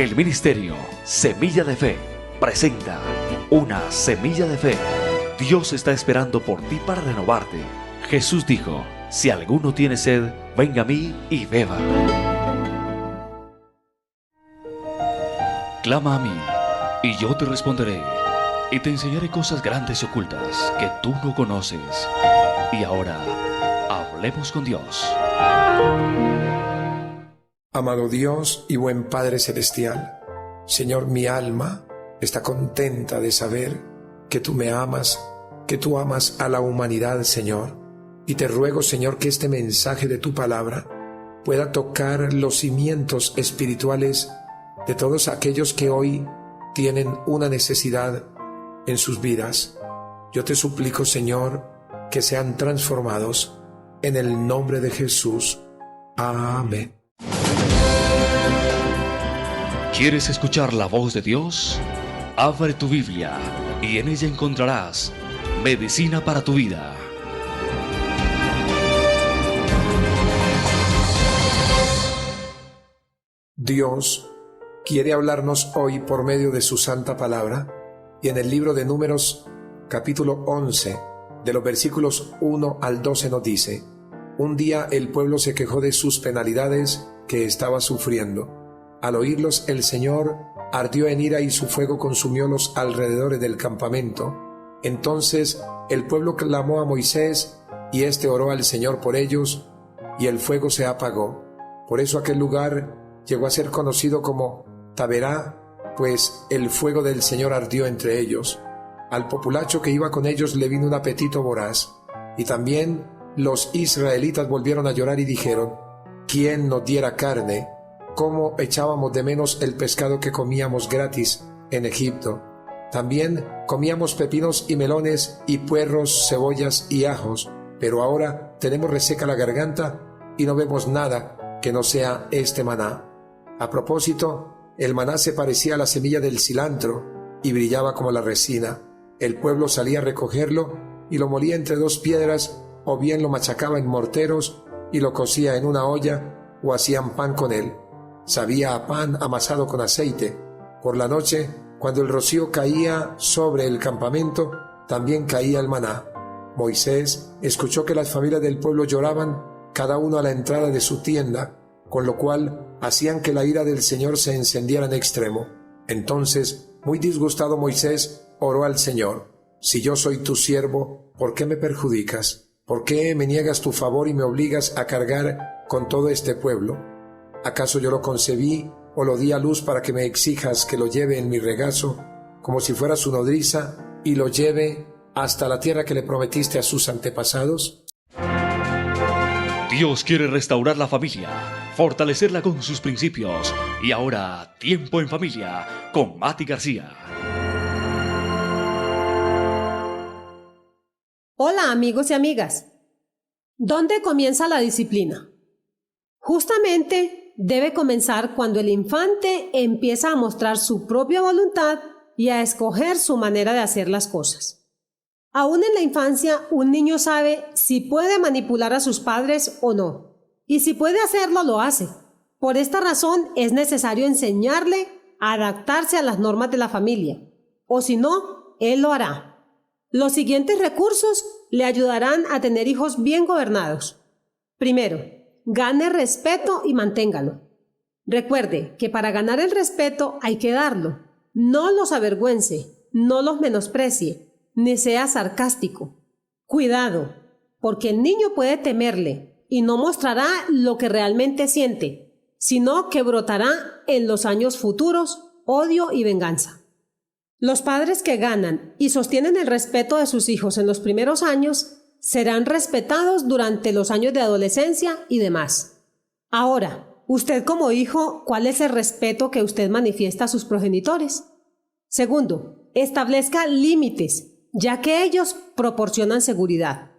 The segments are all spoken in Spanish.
El ministerio Semilla de Fe presenta Una Semilla de Fe. Dios está esperando por ti para renovarte. Jesús dijo: si alguno tiene sed, venga a mí y beba. Clama a mí, y yo te responderé, y te enseñaré cosas grandes y ocultas que tú no conoces. Y ahora, hablemos con Dios. Amado Dios y buen Padre Celestial, Señor, mi alma está contenta de saber que tú me amas, que tú amas a la humanidad, Señor. Y te ruego, Señor, que este mensaje de tu palabra pueda tocar los cimientos espirituales de todos aquellos que hoy tienen una necesidad en sus vidas. Yo te suplico, Señor, que sean transformados en el nombre de Jesús. Amén. ¿Quieres escuchar la voz de Dios? Abre tu Biblia y en ella encontrarás medicina para tu vida. Dios quiere hablarnos hoy por medio de su santa palabra, y en el libro de Números, capítulo 11, de los versículos 1 al 12 nos dice: un día el pueblo se quejó de sus penalidades que estaba sufriendo. Al oírlos, el Señor ardió en ira y su fuego consumió los alrededores del campamento. Entonces el pueblo clamó a Moisés, y éste oró al Señor por ellos, y el fuego se apagó. Por eso aquel lugar llegó a ser conocido como Taberá, pues el fuego del Señor ardió entre ellos. Al populacho que iba con ellos le vino un apetito voraz, y también los israelitas volvieron a llorar y dijeron: ¿quién nos diera carne? ¿Cómo echábamos de menos el pescado que comíamos gratis en Egipto? También comíamos pepinos y melones y puerros, cebollas y ajos, pero ahora tenemos reseca la garganta y no vemos nada que no sea este maná. A propósito, el maná se parecía a la semilla del cilantro y brillaba como la resina. El pueblo salía a recogerlo y lo molía entre dos piedras, o bien lo machacaba en morteros y lo cocía en una olla, o hacían pan con él. Sabía a pan amasado con aceite. Por la noche, cuando el rocío caía sobre el campamento, también caía el maná. Moisés escuchó que las familias del pueblo lloraban, cada uno a la entrada de su tienda, con lo cual hacían que la ira del Señor se encendiera en extremo. Entonces, muy disgustado, Moisés oró al Señor: si yo soy tu siervo, ¿por qué me perjudicas? ¿Por qué me niegas tu favor y me obligas a cargar con todo este pueblo? ¿Acaso yo lo concebí o lo di a luz para que me exijas que lo lleve en mi regazo, como si fuera su nodriza, y lo lleve hasta la tierra que le prometiste a sus antepasados? Dios quiere restaurar la familia, fortalecerla con sus principios. Y ahora, tiempo en familia con Mati García. Hola amigos y amigas. ¿Dónde comienza la disciplina? Justamente debe comenzar cuando el infante empieza a mostrar su propia voluntad y a escoger su manera de hacer las cosas. Aún en la infancia, un niño sabe si puede manipular a sus padres o no, y si puede hacerlo, lo hace. Por esta razón es necesario enseñarle a adaptarse a las normas de la familia, o si no, él lo hará. Los siguientes recursos le ayudarán a tener hijos bien gobernados. Primero, gane respeto y manténgalo. Recuerde que para ganar el respeto hay que darlo. No los avergüence, no los menosprecie, ni sea sarcástico. Cuidado, porque el niño puede temerle y no mostrará lo que realmente siente, sino que brotará en los años futuros odio y venganza. Los padres que ganan y sostienen el respeto de sus hijos en los primeros años serán respetados durante los años de adolescencia y demás. Ahora, usted como hijo, ¿cuál es el respeto que usted manifiesta a sus progenitores? Segundo, establezca límites, ya que ellos proporcionan seguridad.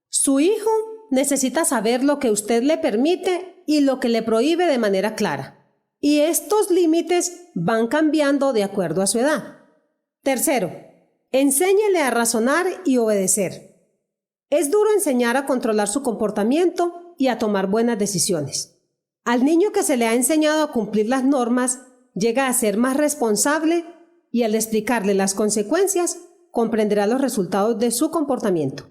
Su hijo necesita saber lo que usted le permite y lo que le prohíbe de manera clara. Y estos límites van cambiando de acuerdo a su edad. Tercero, enséñele a razonar y obedecer. Es duro enseñar a controlar su comportamiento y a tomar buenas decisiones. Al niño que se le ha enseñado a cumplir las normas, llega a ser más responsable y al explicarle las consecuencias, comprenderá los resultados de su comportamiento.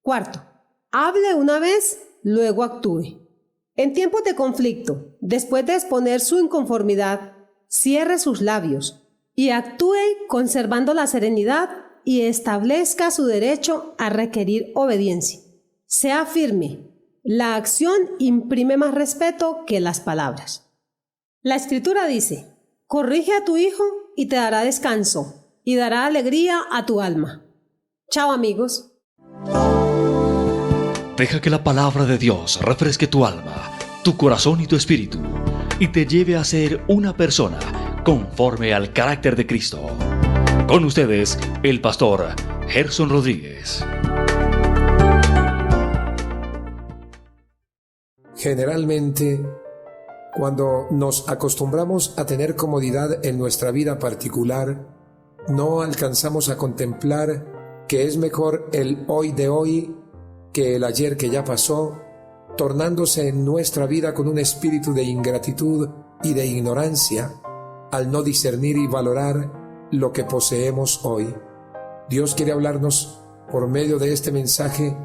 Cuarto, hable una vez, luego actúe. En tiempos de conflicto, después de exponer su inconformidad, cierre sus labios y actúe conservando la serenidad y establezca su derecho a requerir obediencia. Sea firme. La acción imprime más respeto que las palabras. La Escritura dice: corrige a tu hijo y te dará descanso y dará alegría a tu alma. Chao, amigos. Deja que la palabra de Dios refresque tu alma, tu corazón y tu espíritu, y te lleve a ser una persona conforme al carácter de Cristo. Con ustedes, el pastor Gerson Rodríguez. Generalmente, cuando nos acostumbramos a tener comodidad en nuestra vida particular, no alcanzamos a contemplar que es mejor el hoy de hoy que el ayer que ya pasó, tornándose en nuestra vida con un espíritu de ingratitud y de ignorancia al no discernir y valorar lo que poseemos hoy. Dios quiere hablarnos por medio de este mensaje,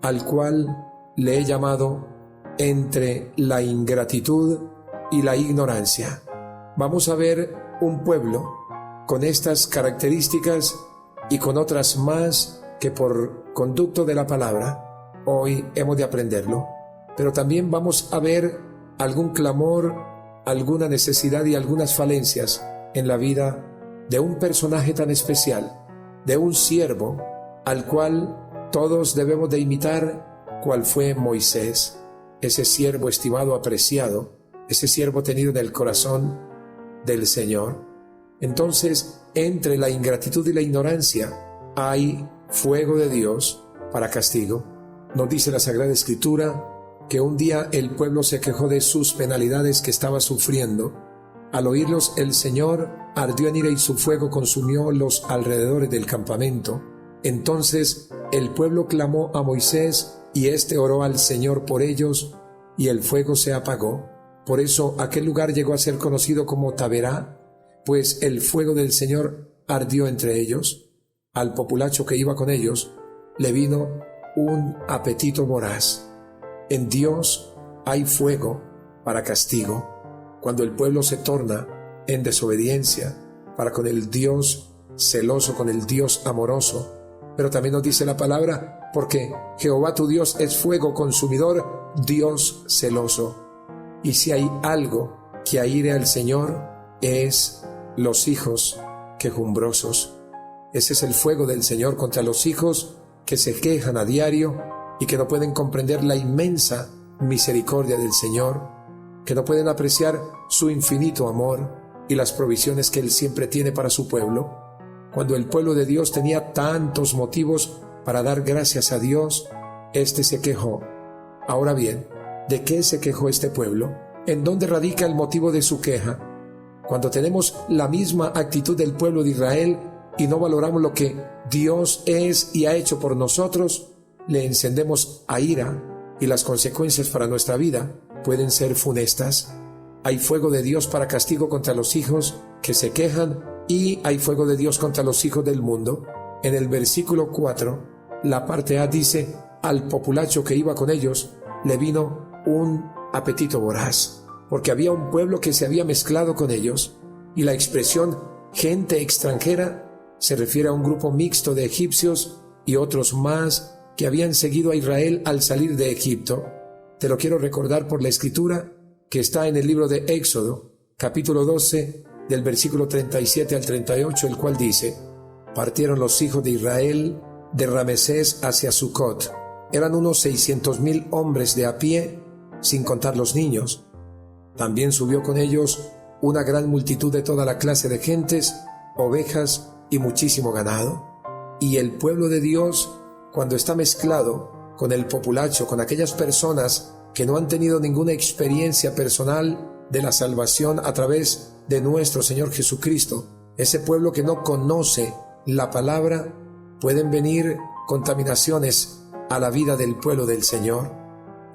al cual le he llamado entre la ingratitud y la ignorancia. Vamos a ver un pueblo con estas características y con otras más que por conducto de la palabra hoy hemos de aprenderlo, pero también vamos a ver algún clamor, alguna necesidad y algunas falencias en la vida de un personaje tan especial, de un siervo al cual todos debemos de imitar, cual fue Moisés, ese siervo estimado, apreciado, ese siervo tenido en el corazón del Señor. Entonces, entre la ingratitud y la ignorancia hay fuego de Dios para castigo. Nos dice la Sagrada Escritura que un día el pueblo se quejó de sus penalidades que estaba sufriendo. Al oírlos, el Señor ardió en ira y su fuego consumió los alrededores del campamento. Entonces el pueblo clamó a Moisés y éste oró al Señor por ellos y el fuego se apagó. Por eso aquel lugar llegó a ser conocido como Taberá, pues el fuego del Señor ardió entre ellos. Al populacho que iba con ellos le vino un apetito voraz. En Dios hay fuego para castigo. Cuando el pueblo se torna en desobediencia para con el Dios celoso, con el Dios amoroso. Pero también nos dice la palabra, porque Jehová tu Dios es fuego consumidor, Dios celoso. Y si hay algo que aire al Señor, es los hijos quejumbrosos. Ese es el fuego del Señor contra los hijos que se quejan a diario y que no pueden comprender la inmensa misericordia del Señor, que no pueden apreciar su infinito amor y las provisiones que Él siempre tiene para su pueblo. Cuando el pueblo de Dios tenía tantos motivos para dar gracias a Dios, éste se quejó. Ahora bien, ¿de qué se quejó este pueblo? ¿En dónde radica el motivo de su queja? Cuando tenemos la misma actitud del pueblo de Israel y no valoramos lo que Dios es y ha hecho por nosotros, le encendemos a ira y las consecuencias para nuestra vida pueden ser funestas. Hay fuego de Dios para castigo contra los hijos que se quejan y hay fuego de Dios contra los hijos del mundo. En el versículo 4, la parte A dice: al populacho que iba con ellos le vino un apetito voraz, porque había un pueblo que se había mezclado con ellos, y la expresión gente extranjera se refiere a un grupo mixto de egipcios y otros más que habían seguido a Israel al salir de Egipto. Te lo quiero recordar por la escritura que está en el libro de Éxodo, capítulo 12, del versículo 37 al 38, el cual dice: partieron los hijos de Israel de Ramesés hacia Sucot. Eran unos 600,000 hombres de a pie, sin contar los niños. También subió con ellos una gran multitud de toda la clase de gentes, ovejas y muchísimo ganado. Y el pueblo de Dios, cuando está mezclado con el populacho, con aquellas personas que no han tenido ninguna experiencia personal de la salvación a través de nuestro Señor Jesucristo, ese pueblo que no conoce la palabra, pueden venir contaminaciones a la vida del pueblo del Señor.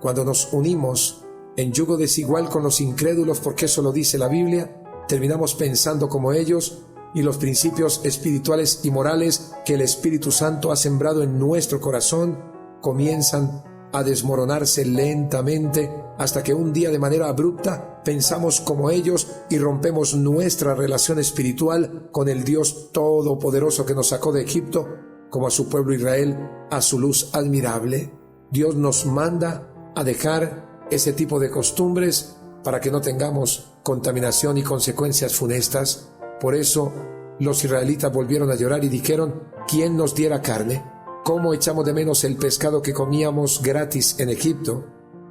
Cuando nos unimos en yugo desigual con los incrédulos, porque eso lo dice la Biblia, terminamos pensando como ellos y los principios espirituales y morales que el Espíritu Santo ha sembrado en nuestro corazón comienzan a desmoronarse lentamente hasta que un día de manera abrupta pensamos como ellos y rompemos nuestra relación espiritual con el Dios Todopoderoso que nos sacó de Egipto, como a su pueblo Israel, a su luz admirable. Dios nos manda a dejar ese tipo de costumbres para que no tengamos contaminación y consecuencias funestas. Por eso los israelitas volvieron a llorar y dijeron: ¿quién nos diera carne? ¿Cómo echamos de menos el pescado que comíamos gratis en Egipto?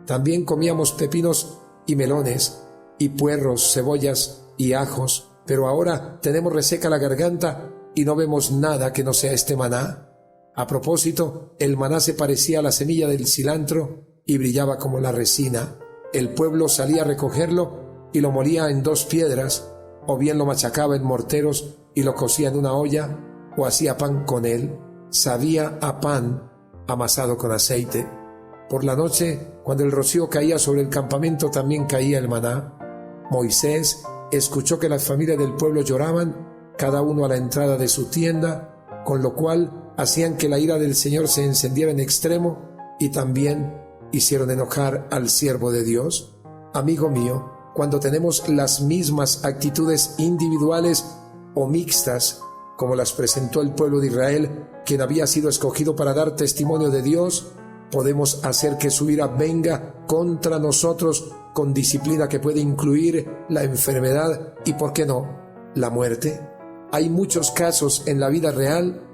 También comíamos pepinos y melones, y puerros, cebollas y ajos, pero ahora tenemos reseca la garganta y no vemos nada que no sea este maná. A propósito, el maná se parecía a la semilla del cilantro y brillaba como la resina. El pueblo salía a recogerlo y lo molía en 2 piedras, o bien lo machacaba en morteros y lo cocía en una olla, o hacía pan con él. Sabía a pan amasado con aceite. Por la noche, cuando el rocío caía sobre el campamento, también caía el maná. Moisés escuchó que las familias del pueblo lloraban, cada uno a la entrada de su tienda, con lo cual hacían que la ira del Señor se encendiera en extremo, y también hicieron enojar al siervo de Dios. Amigo mío, cuando tenemos las mismas actitudes individuales o mixtas, como las presentó el pueblo de Israel, quien había sido escogido para dar testimonio de Dios, podemos hacer que su ira venga contra nosotros con disciplina que puede incluir la enfermedad y, ¿por qué no?, la muerte. Hay muchos casos en la vida real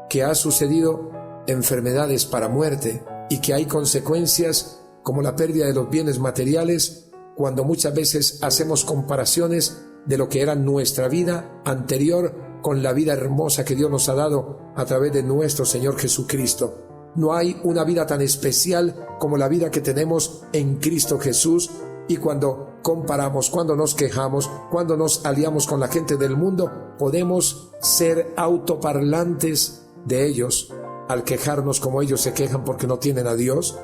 que ha sucedido enfermedades para muerte y que hay consecuencias como la pérdida de los bienes materiales, cuando muchas veces hacemos comparaciones de lo que era nuestra vida anterior con la vida hermosa que Dios nos ha dado a través de nuestro Señor Jesucristo. No hay una vida tan especial como la vida que tenemos en Cristo Jesús, y cuando comparamos, cuando nos quejamos, cuando nos aliamos con la gente del mundo, podemos ser autoparlantes de ellos al quejarnos como ellos se quejan porque no tienen a Dios.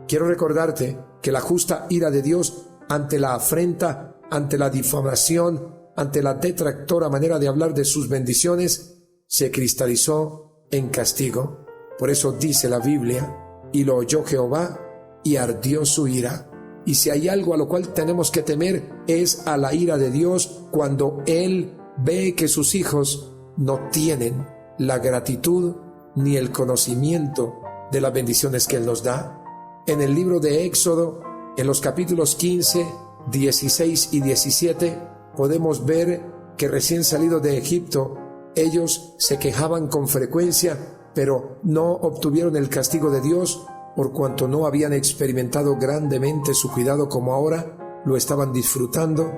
Quiero recordarte que la justa ira de Dios ante la afrenta, ante la difamación, ante la detractora manera de hablar de sus bendiciones, se cristalizó en castigo. Por eso dice la Biblia: y lo oyó Jehová y ardió su ira. Y si hay algo a lo cual tenemos que temer, es a la ira de Dios cuando Él ve que sus hijos no tienen la gratitud ni el conocimiento de las bendiciones que Él nos da. En el libro de Éxodo, en los capítulos 15, 16 y 17, podemos ver que recién salidos de Egipto, ellos se quejaban con frecuencia, pero no obtuvieron el castigo de Dios por cuanto no habían experimentado grandemente su cuidado como ahora lo estaban disfrutando,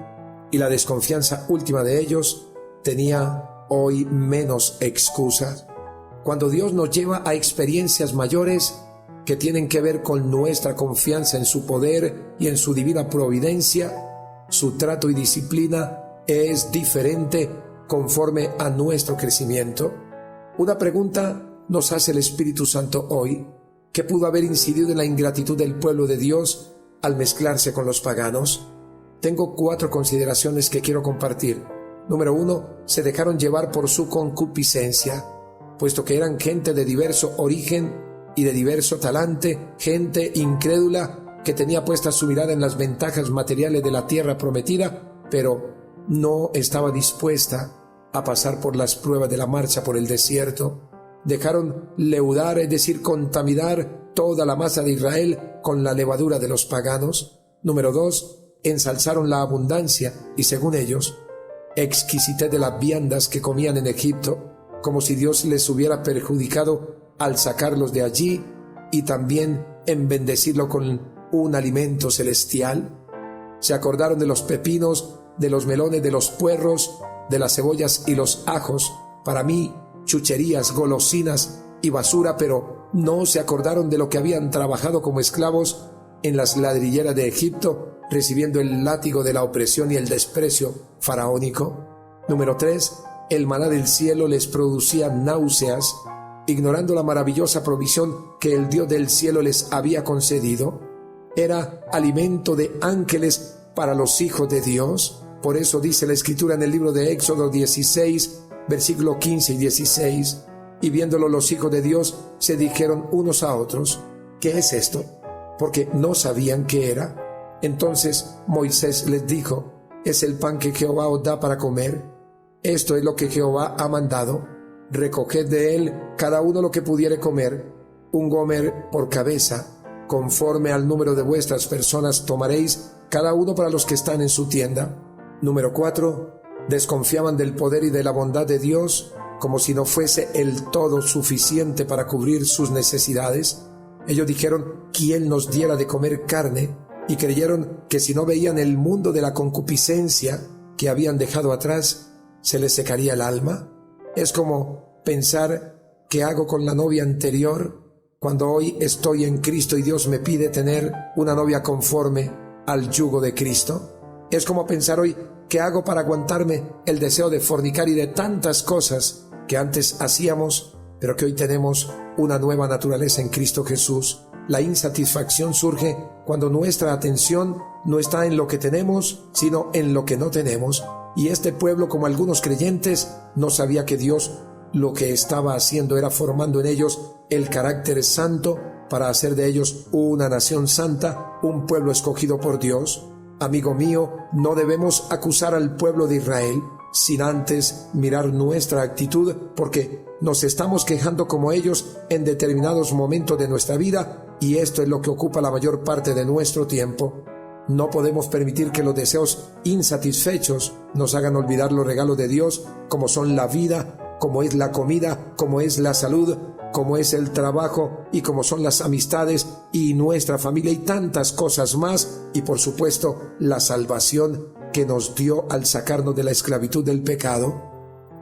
y la desconfianza última de ellos tenía hoy menos excusas. Cuando Dios nos lleva a experiencias mayores que tienen que ver con nuestra confianza en su poder y en su divina providencia, su trato y disciplina es diferente conforme a nuestro crecimiento. Una pregunta nos hace el Espíritu Santo hoy: ¿qué pudo haber incidido en la ingratitud del pueblo de Dios al mezclarse con los paganos? Tengo 4 consideraciones que quiero compartir. Número 1, se dejaron llevar por su concupiscencia, puesto que eran gente de diverso origen y de diverso talante, gente incrédula que tenía puesta su mirada en las ventajas materiales de la tierra prometida, pero no estaba dispuesta a pasar por las pruebas de la marcha por el desierto. Dejaron leudar, es decir, contaminar toda la masa de Israel con la levadura de los paganos. Número 2, ensalzaron la abundancia y, según ellos, exquisitez de las viandas que comían en Egipto, como si Dios les hubiera perjudicado al sacarlos de allí y también en bendecirlo con un alimento celestial. Se acordaron de los pepinos, de los melones, de los puerros, de las cebollas y los ajos, para mí chucherías, golosinas y basura, pero no se acordaron de lo que habían trabajado como esclavos en las ladrilleras de Egipto, recibiendo el látigo de la opresión y el desprecio faraónico. Número 3, el maná del cielo les producía náuseas, ignorando la maravillosa provisión que el Dios del cielo les había concedido. Era alimento de ángeles para los hijos de Dios. Por eso dice la Escritura en el libro de Éxodo 16, versículo 15 y 16, y viéndolo los hijos de Dios se dijeron unos a otros, ¿qué es esto? Porque no sabían qué era. Entonces Moisés les dijo, es el pan que Jehová os da para comer. Esto es lo que Jehová ha mandado. Recoged de él cada uno lo que pudiere comer, un gomer por cabeza, conforme al número de vuestras personas tomaréis cada uno para los que están en su tienda. Número 4. Desconfiaban del poder y de la bondad de Dios, como si no fuese el todo suficiente para cubrir sus necesidades. Ellos dijeron, ¿quién nos diera de comer carne? Y creyeron que si no veían el mundo de la concupiscencia que habían dejado atrás, se les secaría el alma. Es como pensar, ¿qué hago con la novia anterior cuando hoy estoy en Cristo y Dios me pide tener una novia conforme al yugo de Cristo? Es como pensar hoy, ¿qué hago para aguantarme el deseo de fornicar y de tantas cosas que antes hacíamos, pero que hoy tenemos una nueva naturaleza en Cristo Jesús? La insatisfacción surge cuando nuestra atención no está en lo que tenemos, sino en lo que no tenemos. Y este pueblo, como algunos creyentes, no sabía que Dios lo que estaba haciendo era formando en ellos el carácter santo para hacer de ellos una nación santa, un pueblo escogido por Dios. Amigo mío, no debemos acusar al pueblo de Israel sin antes mirar nuestra actitud, porque nos estamos quejando como ellos en determinados momentos de nuestra vida, y esto es lo que ocupa la mayor parte de nuestro tiempo. No podemos permitir que los deseos insatisfechos nos hagan olvidar los regalos de Dios, como son la vida, como es la comida, como es la salud, como es el trabajo y como son las amistades y nuestra familia y tantas cosas más, y por supuesto la salvación que nos dio al sacarnos de la esclavitud del pecado.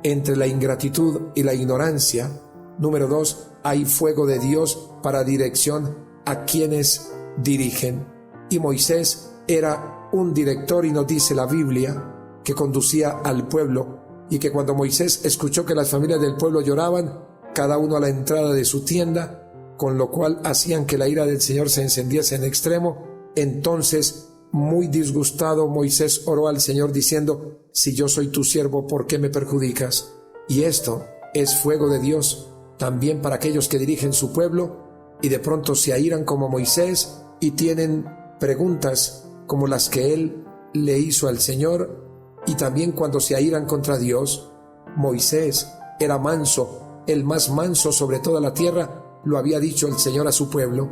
Entre la ingratitud y la ignorancia, número 2, hay fuego de Dios para dirección a quienes dirigen. Y Moisés era un director, y nos dice la Biblia que conducía al pueblo, y que cuando Moisés escuchó que las familias del pueblo lloraban, cada uno a la entrada de su tienda, con lo cual hacían que la ira del Señor se encendiese en extremo, entonces, muy disgustado, Moisés oró al Señor diciendo, si yo soy tu siervo, ¿por qué me perjudicas? Y esto es fuego de Dios también para aquellos que dirigen su pueblo y de pronto se airan como Moisés y tienen preguntas como las que él le hizo al Señor. Y también cuando se airan contra Dios. Moisés era manso, el más manso sobre toda la tierra, lo había dicho el Señor a su pueblo,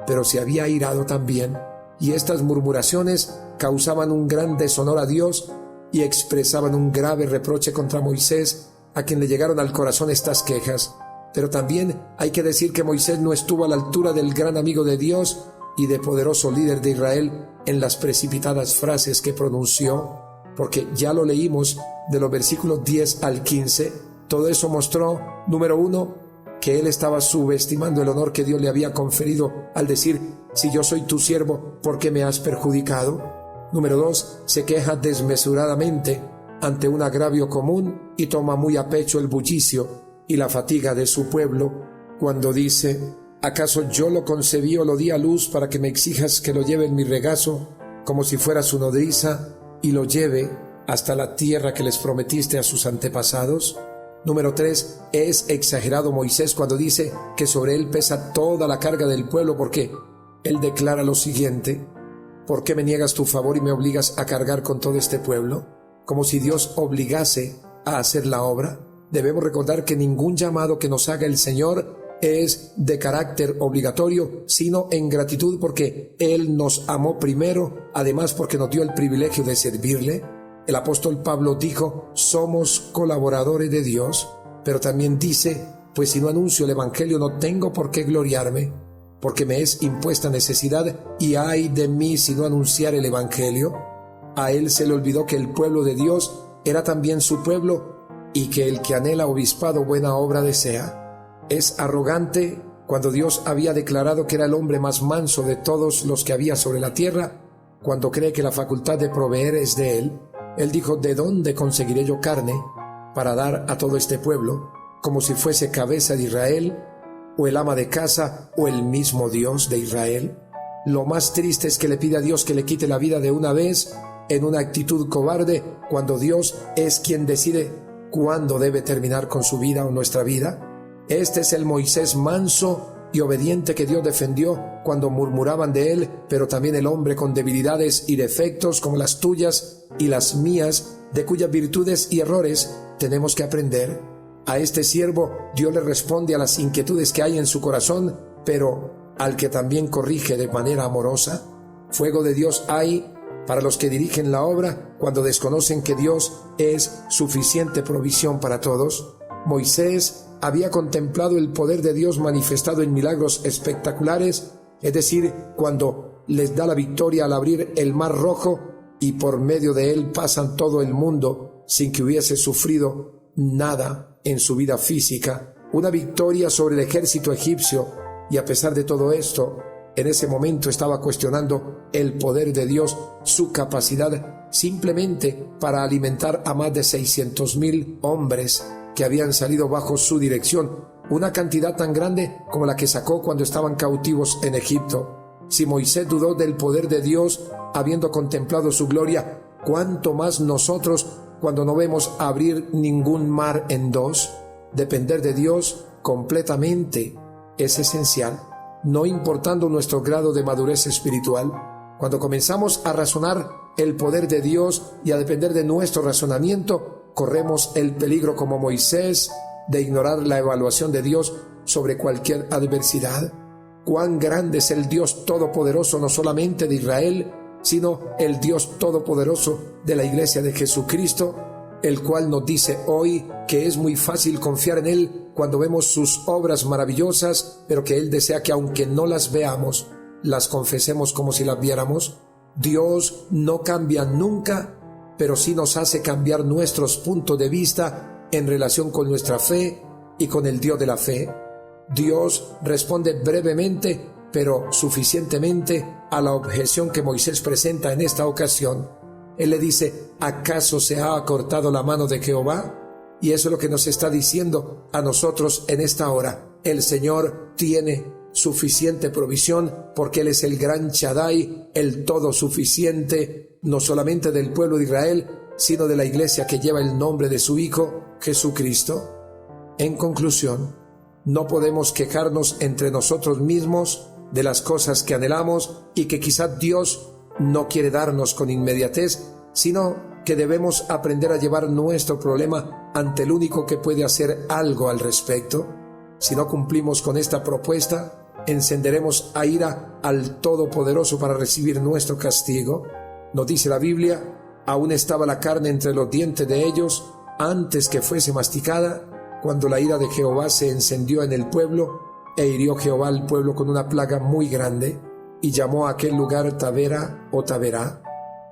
pero se había airado también, y estas murmuraciones causaban un gran deshonor a Dios y expresaban un grave reproche contra Moisés, a quien le llegaron al corazón estas quejas. Pero también hay que decir que Moisés no estuvo a la altura del gran amigo de Dios y de poderoso líder de Israel en las precipitadas frases que pronunció, porque ya lo leímos de los versículos 10 al 15. Todo eso mostró, número 1, que él estaba subestimando el honor que Dios le había conferido al decir, si yo soy tu siervo, ¿por qué me has perjudicado? Número 2, se queja desmesuradamente ante un agravio común y toma muy a pecho el bullicio y la fatiga de su pueblo cuando dice, ¿acaso yo lo concebí o lo di a luz para que me exijas que lo lleve en mi regazo como si fuera su nodriza y lo lleve hasta la tierra que les prometiste a sus antepasados? Número 3, es exagerado Moisés cuando dice que sobre él pesa toda la carga del pueblo, porque él declara lo siguiente, ¿por qué me niegas tu favor y me obligas a cargar con todo este pueblo? Como si Dios obligase a hacer la obra. Debemos recordar que ningún llamado que nos haga el Señor es de carácter obligatorio, sino en gratitud porque Él nos amó primero, además porque nos dio el privilegio de servirle. El apóstol Pablo dijo, somos colaboradores de Dios, pero también dice, pues si no anuncio el evangelio no tengo por qué gloriarme, porque me es impuesta necesidad y ay de mí si no anunciar el evangelio. A él se le olvidó que el pueblo de Dios era también su pueblo y que el que anhela obispado buena obra desea. Es arrogante cuando Dios había declarado que era el hombre más manso de todos los que había sobre la tierra, cuando cree que la facultad de proveer es de él. Él dijo, ¿de dónde conseguiré yo carne para dar a todo este pueblo? Como si fuese cabeza de Israel, o el ama de casa, o el mismo Dios de Israel. Lo más triste es que le pide a Dios que le quite la vida de una vez, en una actitud cobarde cuando Dios es quien decide cuándo debe terminar con su vida o nuestra vida? Este es el Moisés manso y obediente que Dios defendió cuando murmuraban de él, pero también el hombre con debilidades y defectos como las tuyas y las mías, de cuyas virtudes y errores tenemos que aprender. A este siervo Dios le responde a las inquietudes que hay en su corazón, pero al que también corrige de manera amorosa. Fuego de Dios hay para los que dirigen la obra cuando desconocen que Dios es suficiente provisión para todos. Moisés había contemplado el poder de Dios manifestado en milagros espectaculares, es decir, cuando les da la victoria al abrir el Mar Rojo y por medio de él pasan todo el mundo sin que hubiese sufrido nada en su vida física, una victoria sobre el ejército egipcio. Y a pesar de todo esto, en ese momento estaba cuestionando el poder de Dios, su capacidad simplemente para alimentar a más de 600,000 hombres que habían salido bajo su dirección, una cantidad tan grande como la que sacó cuando estaban cautivos en Egipto. Si Moisés dudó del poder de Dios habiendo contemplado su gloria, ¿cuánto más nosotros cuando no vemos abrir ningún mar en dos? Depender de Dios completamente es esencial, no importando nuestro grado de madurez espiritual. Cuando comenzamos a razonar el poder de Dios y a depender de nuestro razonamiento, corremos el peligro como Moisés de ignorar la evaluación de Dios sobre cualquier adversidad. Cuán grande es el Dios todopoderoso, no solamente de Israel, sino el Dios todopoderoso de la Iglesia de Jesucristo, el cual nos dice hoy que es muy fácil confiar en Él cuando vemos sus obras maravillosas, pero que Él desea que aunque no las veamos, las confesemos como si las viéramos. Dios no cambia nunca, pero sí nos hace cambiar nuestros puntos de vista en relación con nuestra fe y con el Dios de la fe. Dios responde brevemente, pero suficientemente a la objeción que Moisés presenta en esta ocasión. Él le dice, ¿acaso se ha acortado la mano de Jehová? Y eso es lo que nos está diciendo a nosotros en esta hora. El Señor tiene suficiente provisión porque Él es el gran Shaddai, el todo suficiente, no solamente del pueblo de Israel, sino de la iglesia que lleva el nombre de su Hijo, Jesucristo. En conclusión, no podemos quejarnos entre nosotros mismos de las cosas que anhelamos y que quizás Dios no quiere darnos con inmediatez, sino que debemos aprender a llevar nuestro problema ante el único que puede hacer algo al respecto. Si no cumplimos con esta propuesta, encenderemos a ira al Todopoderoso para recibir nuestro castigo. Nos dice la Biblia, aún estaba la carne entre los dientes de ellos antes que fuese masticada, cuando la ira de Jehová se encendió en el pueblo, e hirió Jehová al pueblo con una plaga muy grande, y llamó a aquel lugar Tabera o Taberá,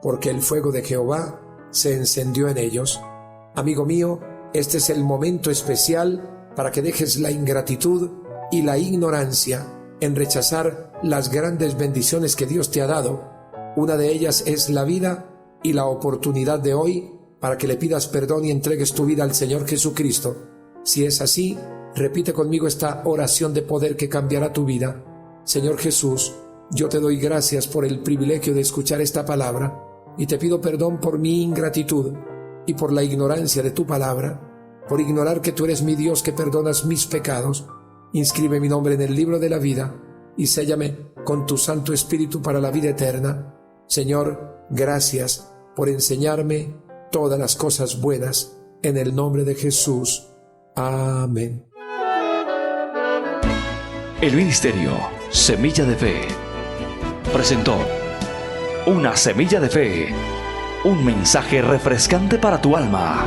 porque el fuego de Jehová se encendió en ellos. Amigo mío, este es el momento especial para que dejes la ingratitud y la ignorancia en rechazar las grandes bendiciones que Dios te ha dado. Una de ellas es la vida y la oportunidad de hoy para que le pidas perdón y entregues tu vida al Señor Jesucristo. Si es así, repite conmigo esta oración de poder que cambiará tu vida. Señor Jesús, yo te doy gracias por el privilegio de escuchar esta palabra y te pido perdón por mi ingratitud y por la ignorancia de tu palabra, por ignorar que tú eres mi Dios que perdonas mis pecados. Inscribe mi nombre en el libro de la vida y séllame con tu Santo Espíritu para la vida eterna. Señor, gracias por enseñarme todas las cosas buenas. En el nombre de Jesús. Amén. El Ministerio Semilla de Fe presentó Una Semilla de Fe, un mensaje refrescante para tu alma.